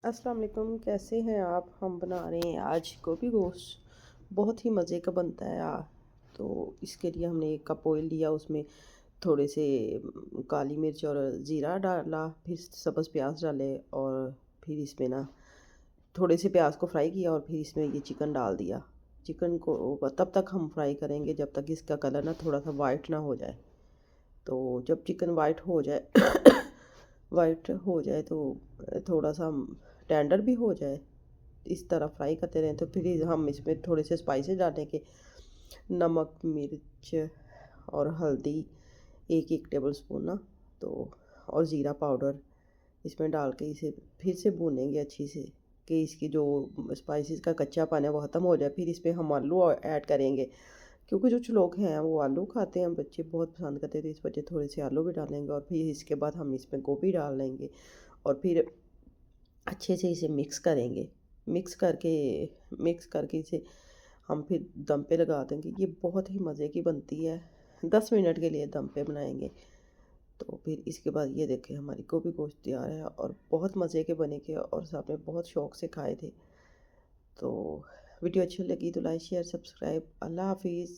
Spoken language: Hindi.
अस्सलाम वालेकुम, कैसे हैं आप? हम बना रहे हैं आज गोभी गोश्त। बहुत ही मज़े का बनता है तो इसके लिए हमने 1 कप ऑयल लिया, उसमें थोड़े से काली मिर्च और ज़ीरा डाला, फिर सब्ज़ प्याज डाले और फिर इसमें ना थोड़े से प्याज को फ्राई किया और फिर इसमें ये चिकन डाल दिया। चिकन को तब तक हम फ्राई करेंगे जब तक इसका कलर ना थोड़ा सा वाइट ना हो जाए। तो जब चिकन वाइट हो जाए वाइट हो जाए तो थोड़ा सा टेंडर भी हो जाए, इस तरह फ्राई करते रहें। तो फिर हम इसमें थोड़े से स्पाइसेस डालेंगे, नमक, मिर्च और हल्दी, एक एक टेबल स्पून ना, तो और ज़ीरा पाउडर इसमें डाल के इसे फिर से भूनेंगे अच्छी से कि इसकी जो स्पाइसेस का कच्चापन है वो ख़त्म हो जाए। फिर इसमें हम आलू ऐड करेंगे, क्योंकि जो कुछ लोग हैं वो आलू खाते हैं, बच्चे बहुत पसंद करते हैं, तो इस वजह थोड़े से आलू भी डालेंगे और फिर इसके बाद हम इसमें गोभी डाल लेंगे और फिर अच्छे से इसे मिक्स करके इसे हम फिर दम पे लगा देंगे। ये बहुत ही मज़े की बनती है। 10 मिनट के लिए दम पे बनाएंगे। तो फिर इसके बाद ये देखें, हमारी गोभी गोश्त तैयार है और बहुत मज़े के बने के और सबने बहुत शौक़ से खाए थे। तो वीडियो अच्छी लगी तो लाइक शेयर सब्सक्राइब। अल्लाह हाफिज़।